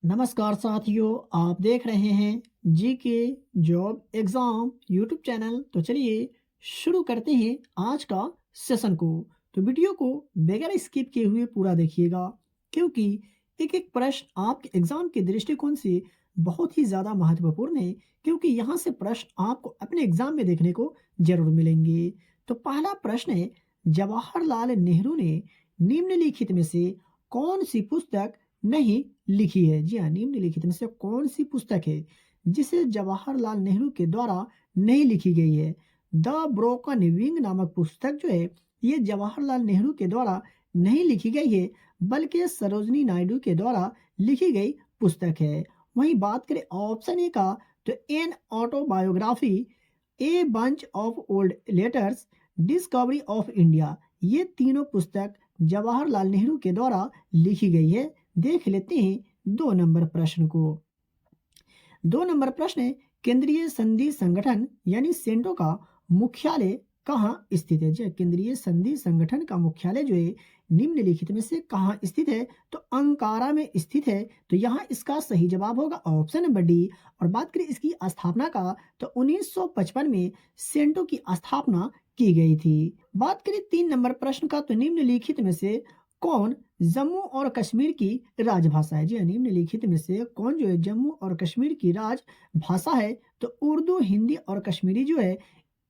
नमस्कार साथियों, आप देख रहे हैं GK job exam YouTube channel. तो चलिए शुरू करते हैं आज का सेशन को। तो वीडियो को बगैर स्किप किए हुए पूरा देखिएगा, क्योंकि एक एक प्रश्न आपके एग्जाम के दृष्टिकोण से बहुत ही ज़्यादा महत्वपूर्ण है, क्योंकि यहाँ से प्रश्न आपको अपने एग्जाम में देखने को जरूर मिलेंगे। तो पहला प्रश्न है, जवाहरलाल नेहरू ने निम्नलिखित में से कौन सी पुस्तक नहीं लिखी है? जी हाँ, निम्नलिखित में से कौन सी पुस्तक है जिसे जवाहरलाल नेहरू के द्वारा नहीं लिखी गई है? द ब्रोकन विंग नामक पुस्तक जो है, ये जवाहरलाल नेहरू के द्वारा नहीं लिखी गई है, बल्कि सरोजनी नायडू के द्वारा लिखी गई पुस्तक है। वहीं बात करें ऑप्शन ए का, तो an autobiography, a bunch of old letters, discovery of India, ये तीनों पुस्तक जवाहरलाल नेहरू के द्वारा लिखी गई है। देख लेते हैं 2 नंबर प्रश्न को। 2 नंबर प्रश्न है, केंद्रीय संधि संगठन यानी सेंटो का मुख्यालय कहाँ स्थित है? जी हाँ, केंद्रीय संधि संगठन का मुख्यालय जो है निम्नलिखित में से कहाँ स्थित है? तो अंकारा में स्थित है। तो यहाँ इसका सही जवाब होगा ऑप्शन नंबर डी। और बात करें इसकी स्थापना का, तो 1955 में सेंटो की स्थापना की गई थी। बात करें 3 नंबर प्रश्न का, तो निम्नलिखित में से कौन जम्मू और कश्मीर की राजभाषा है? जी हाँ, निम्नलिखित में से कौन जो है जम्मू और कश्मीर की राजभाषा है? तो उर्दू, हिंदी और कश्मीरी जो है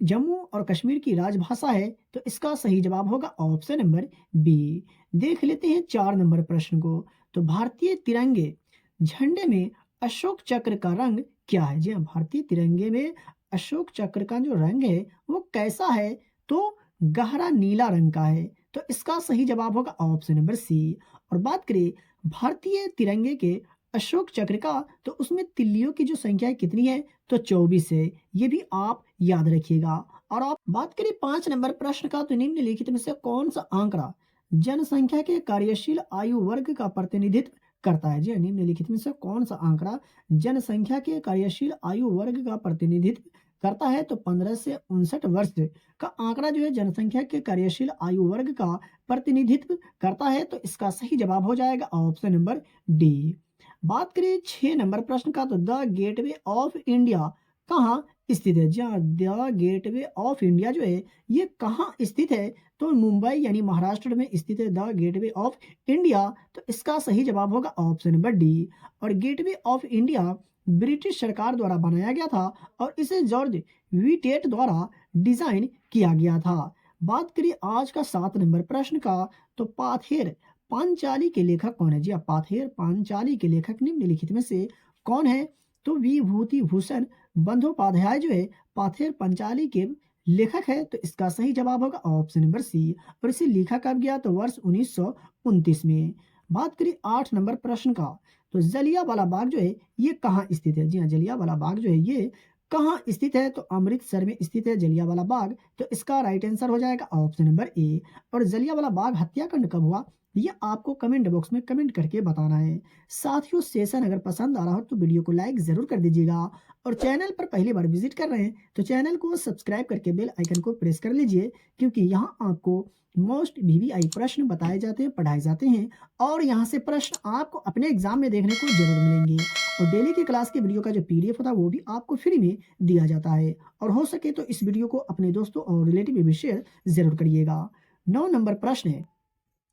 जम्मू और कश्मीर की राजभाषा है। तो इसका सही जवाब होगा ऑप्शन नंबर बी। देख लेते हैं 4 नंबर प्रश्न को। तो भारतीय तिरंगे झंडे में अशोक चक्र का रंग क्या है? जी हाँ, भारतीय तिरंगे में अशोक चक्र का जो रंग है वो कैसा है? तो गहरा नीला रंग का है। तो इसका सही जवाब होगा ऑप्शन नंबर सी। और बात करें भारतीय तिरंगे के अशोक चक्र का, तो उसमें तिल्लियों की जो संख्या है कितनी है? तो 24 है। ये भी आप याद रखिएगा। और आप बात करें 5 नंबर प्रश्न का, तो निम्नलिखित में से कौन सा आंकड़ा जनसंख्या के कार्यशील आयु वर्ग का प्रतिनिधित्व करता है? जी हाँ, निम्नलिखित में से कौन सा आंकड़ा जनसंख्या के कार्यशील आयु वर्ग का प्रतिनिधित्व करता है? तो 15 से 59 वर्ष का आंकड़ा जो है जनसंख्या के कार्यशील आयु वर्ग का प्रतिनिधित्व करता है। तो इसका सही जवाब हो जाएगा ऑप्शन नंबर डी। बात करें 6 नंबर प्रश्न का, तो द गेटवे ऑफ इंडिया कहाँ स्थित है? जी हाँ, द गेटवे ऑफ इंडिया जो है ये कहाँ स्थित है? तो मुंबई यानी महाराष्ट्र में स्थित है द गेटवे ऑफ इंडिया। तो इसका सही जवाब होगा ऑप्शन नंबर डी। और गेटवे ऑफ इंडिया ब्रिटिश सरकार द्वारा बनाया गया था और इसे जॉर्ज व्हीटेट द्वारा डिजाइन किया गया था। बात करिए आज का 7 नंबर प्रश्न का, तो पाथेर पांचाली के लेखक कौन है? जी हाँ, पाथेर पांचाली के लेखक निम्नलिखित में से कौन है? तो विभूति भूषण बंदोपाध्याय जो है पाथेर पांचाली के लेखक है। तो इसका सही जवाब होगा ऑप्शन नंबर सी। और इसे लिखा कब गया? तो वर्ष 1929 में। बात करिए 8 नंबर प्रश्न का, तो जलियांवाला बाग जो है ये कहाँ स्थित है? जी हाँ, जलियांवाला बाग जो है ये कहाँ स्थित है? तो अमृतसर में स्थित है जलियांवाला बाग। तो इसका राइट आंसर हो जाएगा ऑप्शन नंबर ए। और जलियांवाला बाग हत्याकांड कब हुआ, ये आपको कमेंट बॉक्स में कमेंट करके बताना है। साथियों, सेशन अगर पसंद आ रहा हो तो वीडियो को लाइक जरूर कर दीजिएगा। और चैनल पर पहली बार विजिट कर रहे हैं तो चैनल को सब्सक्राइब करके बेल आइकन को प्रेस कर लीजिए, क्योंकि यहाँ आपको मोस्ट वीवीआई प्रश्न बताए जाते हैं, पढ़ाए जाते हैं। और यहाँ से प्रश्न आपको अपने एग्जाम में देखने को जरूर मिलेंगे। और डेली की क्लास के वीडियो का जो पीडीएफ होता है वो भी आपको फ्री में दिया जाता है। और हो सके तो इस वीडियो को अपने दोस्तों और रिलेटिव में भी शेयर जरूर करिएगा। 9 नंबर प्रश्न है,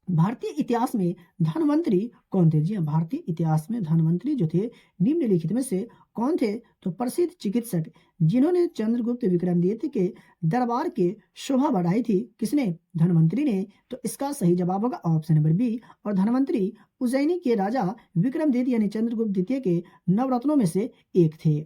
भारतीय इतिहास में धनवंतरी कौन थे? जी हाँ, भारतीय इतिहास में धनवंतरी जो थे निम्नलिखित में से कौन थे? तो प्रसिद्ध चिकित्सक जिन्होंने चंद्रगुप्त विक्रमादित्य के दरबार के शोभा बढ़ाई थी, किसने? धनवंतरी ने। तो इसका सही जवाब होगा ऑप्शन नंबर बी। और धनवंतरी उज्जैनी के राजा विक्रमादित्य यानी चंद्रगुप्त द्वितीय के नवरत्नों में से एक थे।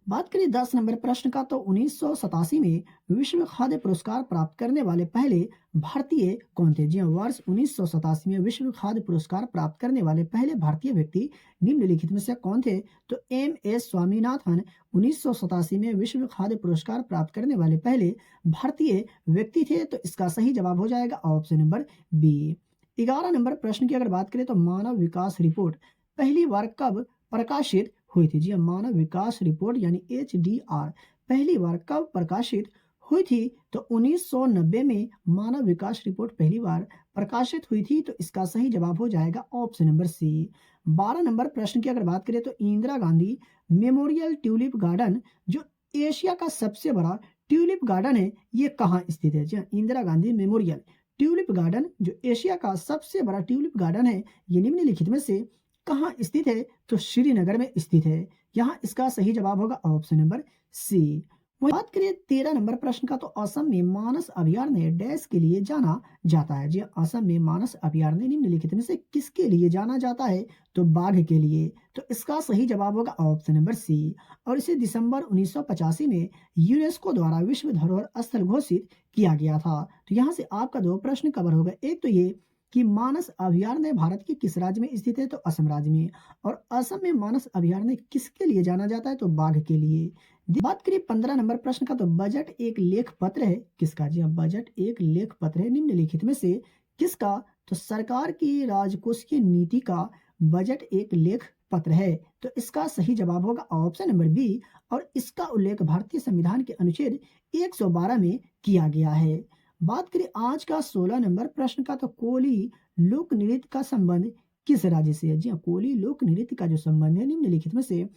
बात करें 10 नंबर प्रश्न का, तो 1987 में विश्व खाद्य पुरस्कार प्राप्त करने वाले पहले भारतीय कौन थे? जी हाँ, वर्ष 1987 में विश्व खाद्य पुरस्कार प्राप्त करने वाले पहले भारतीय व्यक्ति निम्नलिखित में से कौन थे? तो एम एस स्वामीनाथन 1987 में विश्व खाद्य पुरस्कार प्राप्त करने वाले पहले भारतीय व्यक्ति थे। तो इसका सही जवाब हो जाएगा ऑप्शन नंबर बी। 11 नंबर प्रश्न की अगर बात करें, तो मानव विकास रिपोर्ट पहली बार कब प्रकाशित हुई थी? जी हाँ, मानव विकास रिपोर्ट यानी एचडीआर पहली बार कब प्रकाशित हुई थी? तो 1990 में मानव विकास रिपोर्ट पहली बार प्रकाशित हुई थी? तो इसका सही जवाब हो जाएगा ऑप्शन नंबर सी। 12 नंबर प्रश्न की अगर बात करें तो Indira Gandhi memorial tulip garden जो एशिया का सबसे बड़ा ट्यूलिप गार्डन है, ये कहाँ स्थित है? जी हाँ, Indira Gandhi memorial tulip garden जो एशिया का सबसे बड़ा ट्यूलिप गार्डन है, ये निम्नलिखित में से कहाँ स्थित है? तो श्रीनगर में स्थित है। यहाँ इसका सही जवाब होगा ऑप्शन नंबर सी। वहीं बात करिए 13 नंबर प्रश्न का, तो असम में मानस अभयारण्य डैश के लिए जाना जाता है? जी हाँ, असम में मानस अभयारण्य निम्नलिखित में से किसके लिए जाना जाता है? तो बाघ के लिए। तो इसका सही जवाब होगा ऑप्शन नंबर सी। और इसे दिसंबर 1985 में यूनेस्को द्वारा विश्व धरोहर स्थल घोषित किया गया था। तो यहाँ से आपका दो प्रश्न कवर हो गए। एक तो ये कि मानस अभयारण्य भारत के किस राज्य में स्थित है? तो असम राज्य में। और असम में मानस अभयारण्य किसके लिए जाना जाता है? तो बाघ के लिए। बात करिए 15 नंबर प्रश्न का, तो बजट एक लेख पत्र है किसका? जी हाँ, बजट एक लेख पत्र है निम्नलिखित में से किसका? तो सरकार की राजकोषीय नीति का बजट एक लेख पत्र है। तो इसका सही जवाब होगा ऑप्शन नंबर बी। और इसका उल्लेख भारतीय संविधान के अनुच्छेद 112 में किया गया है। बात करें आज का 16 नंबर प्रश्न का, तो कोली लोक नृत्य का संबंध किस राज्य से है? जी हाँ, कोली लोक नृत्य का जो संबंध है निम्नलिखित में से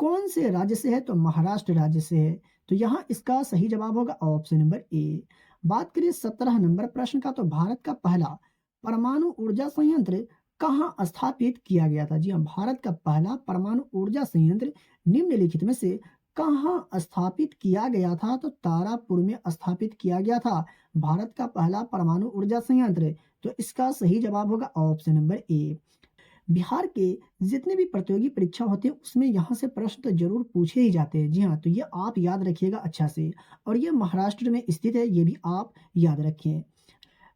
कौन से राज्य से है? तो महाराष्ट्र राज्य से है। तो यहाँ इसका सही जवाब होगा ऑप्शन नंबर ए। बात करें 17 नंबर प्रश्न का, तो भारत का पहला परमाणु ऊर्जा संयंत्र कहाँ स्थापित किया गया था? जी हाँ, भारत का पहला परमाणु ऊर्जा संयंत्र निम्नलिखित में से कहाँ स्थापित किया गया था? तो तारापुर में स्थापित किया गया था भारत का पहला परमाणु ऊर्जा संयंत्र। तो इसका सही जवाब होगा ऑप्शन नंबर ए। बिहार के जितने भी प्रतियोगी परीक्षा होते हैं उसमें यहाँ से प्रश्न तो जरूर पूछे ही जाते हैं। जी हाँ, तो ये आप याद रखिएगा अच्छा से। और ये महाराष्ट्र में स्थित है, ये भी आप याद रखें।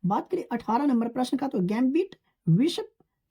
बात करें 18 नंबर प्रश्न का, तो गैम्बिट विश्व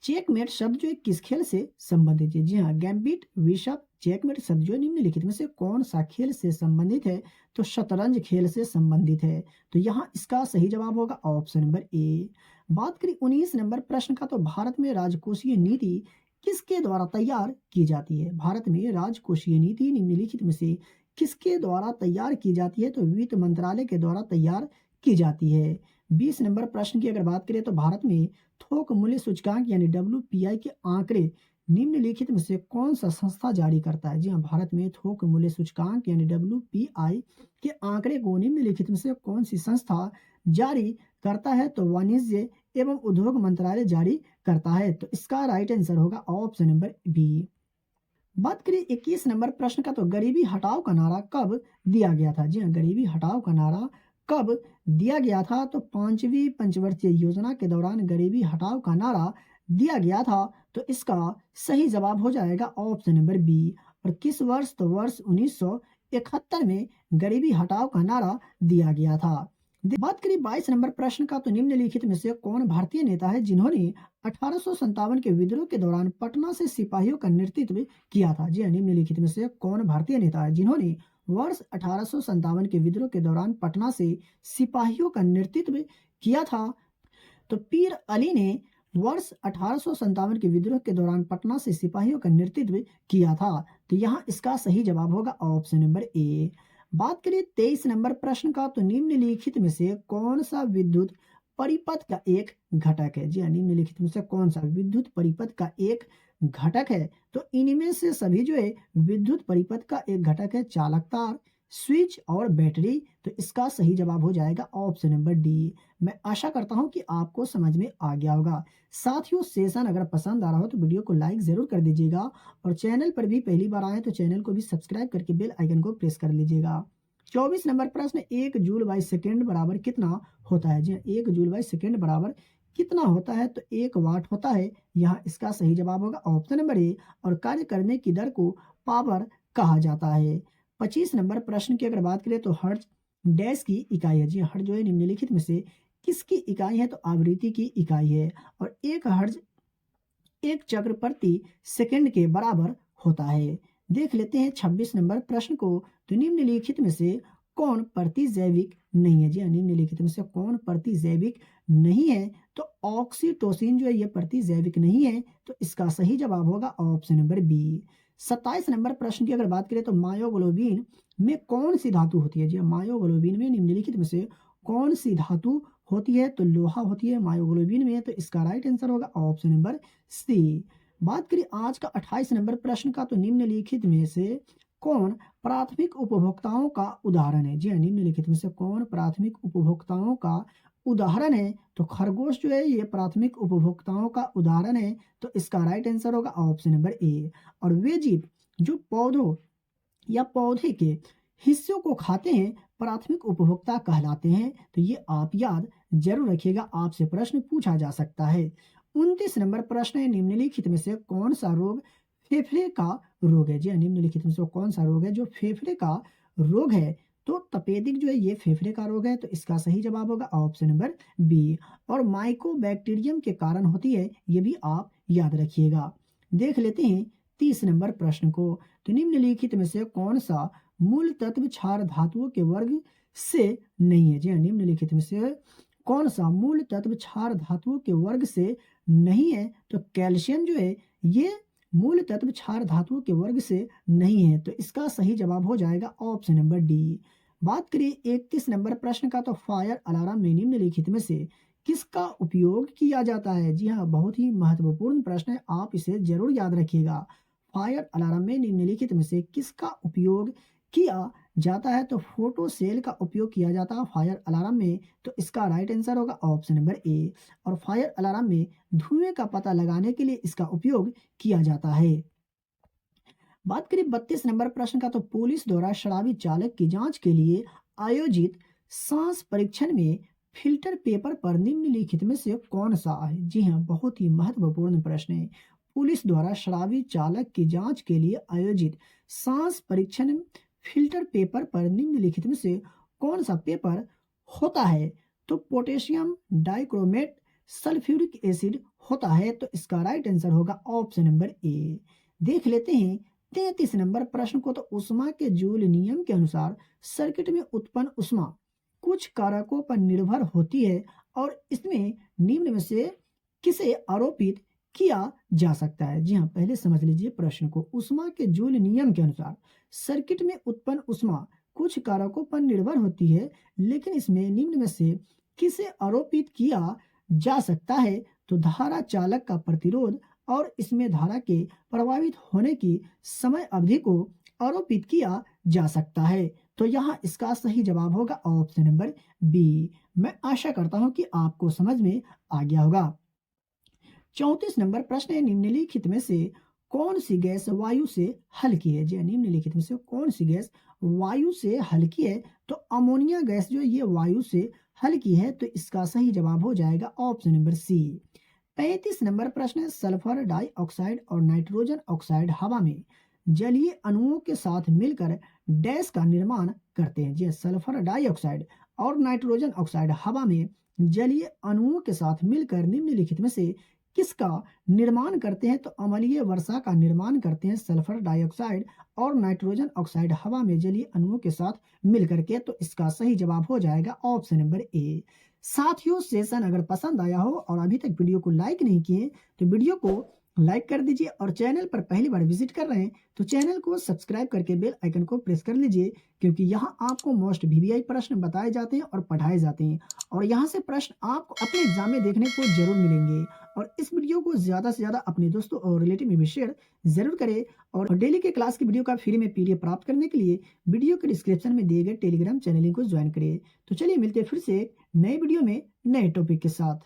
चेकमेट शब्द जो है किस खेल से संबंधित है? जी हाँ, गैम्बिट विश्व चेकमेट शब्द जो है निम्नलिखित में से कौन सा खेल से संबंधित है? तो शतरंज खेल से संबंधित है। तो यहाँ इसका सही जवाब होगा ऑप्शन नंबर ए। बात करें 19 नंबर प्रश्न का, तो भारत में राजकोषीय नीति किसके द्वारा तैयार की जाती है? भारत में राजकोषीय नीति निम्नलिखित में से किसके द्वारा तैयार की जाती है? तो वित्त मंत्रालय के द्वारा तैयार की जाती है। 20 नंबर प्रश्न की अगर बात करें, तो भारत में थोक मूल्य सूचकांक यानी WPI के आंकड़े निम्नलिखित में से कौन सा संस्था जारी करता है? जी हाँ, भारत में थोक मूल्य सूचकांक यानी WPI के आंकड़े को निम्नलिखित में से कौन सी संस्था जारी करता है? तो वाणिज्य एवं उद्योग मंत्रालय जारी करता है। तो इसका राइट आंसर होगा ऑप्शन नंबर बी। बात करें 21 नंबर प्रश्न का, तो गरीबी हटाओ का नारा कब दिया गया था? जी हाँ, गरीबी हटाओ का नारा कब दिया गया था? तो पांचवी पंचवर्षीय योजना के दौरान गरीबी हटाओ का नारा दिया गया था। तो इसका सही जवाब हो जाएगा ऑप्शन नंबर बी। और किस वर्ष? तो वर्ष 1971 में गरीबी हटाओ का नारा दिया गया था। बात करें 22 नंबर प्रश्न का, तो निम्नलिखित में से कौन भारतीय नेता है जिन्होंने 1857 के विद्रोह के दौरान पटना से सिपाहियों का नेतृत्व किया था? जी हाँ, निम्नलिखित में से कौन भारतीय नेता है जिन्होंने वर्ष 1857 के विद्रोह के दौरान पटना से सिपाहियों का नेतृत्व किया था? तो पीर अली ने वर्ष 1857 के विद्रोह के दौरान पटना से सिपाहियों का नेतृत्व किया था। तो यहाँ इसका सही जवाब होगा ऑप्शन नंबर ए। बात करिए 23 नंबर प्रश्न का, तो निम्नलिखित में से कौन सा विद्युत परिपथ का एक घटक है? जी हाँ, निम्नलिखित में से कौन सा विद्युत परिपथ का एक घटक है? तो इनमें से सभी जो है विद्युत परिपथ का एक घटक है चालक तार, स्विच और बैटरी। तो इसका सही जवाब हो जाएगा ऑप्शन नंबर डी। मैं आशा करता हूं कि आपको समझ में आ गया होगा। साथियों, सेशन अगर पसंद आ रहा हो तो वीडियो को लाइक जरूर कर दीजिएगा। और चैनल पर भी पहली बार आए तो चैनल को भी सब्सक्राइब करके बेल आइकन को प्रेस कर लीजिएगा। 24 नंबर प्रश्न, 1 जूल बाई सेकेंड बराबर कितना होता है? जी 1 जूल बाई सेकेंड बराबर कितना होता है? तो 1 वाट होता है। यहाँ इसका सही जवाब होगा ऑप्शन नंबर ए। और कार्य करने की दर को पावर कहा जाता है। 25 नंबर प्रश्न की अगर बात करें, तो हर्ट्ज डैश की इकाई है? जी हर्ट्ज जो है निम्नलिखित में से किसकी इकाई है? तो आवृत्ति की इकाई है। और 1 हर्ट्ज 1 चक्र प्रति सेकंड के बराबर होता है। देख लेते हैं 26 नंबर प्रश्न को, तो निम्नलिखित में से कौन प्रतिजैविक नहीं है? जी हाँ, निम्नलिखित में से कौन प्रतिजैविक नहीं है? तो ऑक्सीटोसिन जो है ये प्रतिजैविक नहीं है। तो इसका सही जवाब होगा ऑप्शन नंबर बी। 27 नंबर प्रश्न की अगर बात करें, तो मायोग्लोबिन में कौन सी धातु होती है? जी हाँ, मायोग्लोबिन में निम्नलिखित में से कौन सी धातु होती है? तो लोहा होती है मायोग्लोबिन में, तो इसका राइट आंसर होगा ऑप्शन नंबर सी। बात करें आज का 28 नंबर प्रश्न का, तो निम्नलिखित में से कौन प्राथमिक उपभोक्ताओं का उदाहरण है? जी हाँ, निम्नलिखित में से कौन प्राथमिक उपभोक्ताओं का उदाहरण है? तो खरगोश जो है ये प्राथमिक उपभोक्ताओं का उदाहरण है, तो इसका राइट आंसर होगा ऑप्शन नंबर ए। और वे जीव जो पौधों या पौधे के हिस्सों को खाते हैं प्राथमिक उपभोक्ता कहलाते हैं। तो ये आप याद जरूर रखिएगा, आपसे प्रश्न पूछा जा सकता है। 29 नंबर प्रश्न है, निम्नलिखित में से कौन सा रोग फेफड़े का रोग है? जी हाँ, निम्नलिखित में से कौन सा रोग है जो फेफड़े का रोग है? तो तपेदिक जो है ये फेफड़े का रोग है, तो इसका सही जवाब होगा ऑप्शन नंबर बी। और माइकोबैक्टीरियम के कारण होती है, ये भी आप याद रखिएगा। देख लेते हैं 30 नंबर प्रश्न को। तो निम्नलिखित में से कौन सा मूल तत्व क्षार धातुओं के वर्ग से नहीं है? जी हाँ, निम्नलिखित में से कौन सा मूल तत्व क्षार धातुओं के वर्ग से नहीं है? तो कैल्शियम जो है ये मूल तत्व क्षार धातुओं के वर्ग से नहीं है, तो इसका सही जवाब हो जाएगा ऑप्शन नंबर डी। बात करिए 31 नंबर प्रश्न का, तो फायर अलार्म में निम्नलिखित में से किसका उपयोग किया जाता है? जी हाँ, बहुत ही महत्वपूर्ण प्रश्न है, आप इसे जरूर याद रखिएगा। फायर अलार्म में निम्नलिखित में से किसका उपयोग किया जाता है? तो फोटो सेल का उपयोग किया जाता है फायर अलार्म में, तो इसका राइट आंसर होगा ऑप्शन नंबर ए। और फायर अलार्म में धुएं का पता लगाने के लिए इसका उपयोग किया जाता है। बात करें 32 नंबर प्रश्न का, तो पुलिस द्वारा शराबी चालक की जांच के लिए आयोजित सांस परीक्षण में फिल्टर पेपर पर निम्नलिखित में से कौन सा है? जी हाँ, बहुत ही महत्वपूर्ण प्रश्न है। पुलिस द्वारा शराबी चालक की जांच के लिए आयोजित सांस परीक्षण फिल्टर पेपर पर निम्नलिखित में से कौन सा पेपर होता है? तो पोटेशियम डाइक्रोमेट सल्फ्यूरिक एसिड होता है, तो इसका राइट आंसर होगा ऑप्शन नंबर ए। देख लेते हैं 33 नंबर प्रश्न को, तो उष्मा के जूल नियम के अनुसार सर्किट में उत्पन्न उष्मा कुछ कारकों पर निर्भर होती है, और इसमें निम्न में से किसे आरोपित किया जा सकता है? जी हाँ, पहले समझ लीजिए प्रश्न को। उष्मा के जूल नियम के अनुसार सर्किट में उत्पन्न उष्मा कुछ कारकों पर निर्भर होती है, लेकिन इसमें निम्न में से किसे आरोपित किया जा सकता है? तो धारा चालक का प्रतिरोध और इसमें धारा के प्रभावित होने की समय अवधि को आरोपित किया जा सकता है। तो यहाँ इसका सही जवाब होगा ऑप्शन नंबर बी। मैं आशा करता हूं कि आपको समझ में आ गया होगा। 34 नंबर प्रश्न है, निम्नलिखित में से कौन सी गैस वायु से हल्की है? जी हाँ, निम्नलिखित में से कौन सी गैस वायु से हल्की है? तो अमोनिया गैस जो है ये वायु से हल्की है, तो इसका सही जवाब हो जाएगा ऑप्शन नंबर सी। 35 नंबर प्रश्न है, सल्फर डाइऑक्साइड और नाइट्रोजन ऑक्साइड हवा में जलीय अणुओं के साथ मिलकर डैश का निर्माण करते हैं? जी हाँ, सल्फर डाइऑक्साइड और नाइट्रोजन ऑक्साइड हवा में जलीय अणुओं के साथ मिलकर निम्नलिखित में से किसका निर्माण करते हैं? तो अम्लीय वर्षा का निर्माण करते हैं सल्फर डाइऑक्साइड और नाइट्रोजन ऑक्साइड हवा में जलीय अणुओं के साथ मिलकर के, तो इसका सही जवाब हो जाएगा ऑप्शन नंबर ए। साथियों, सेशन अगर पसंद आया हो और अभी तक वीडियो को लाइक नहीं किए, तो वीडियो को लाइक कर दीजिए, और चैनल पर पहली बार विजिट कर रहे हैं तो चैनल को सब्सक्राइब करके बेल आइकन को प्रेस कर लीजिए, क्योंकि यहाँ आपको मोस्ट वीवीआई प्रश्न बताए जाते हैं और पढ़ाए जाते हैं, और यहाँ से प्रश्न आपको अपने एग्जाम में देखने को जरूर मिलेंगे। और इस वीडियो को ज़्यादा से ज़्यादा अपने दोस्तों और रिलेटिव में भी शेयर जरूर करें, और डेली के क्लास की वीडियो का फ्री में पीडीएफ प्राप्त करने के लिए वीडियो के डिस्क्रिप्शन में दिए गए टेलीग्राम चैनल को ज्वाइन करें। तो चलिए मिलते हैं फिर से नए वीडियो में नए टॉपिक के साथ।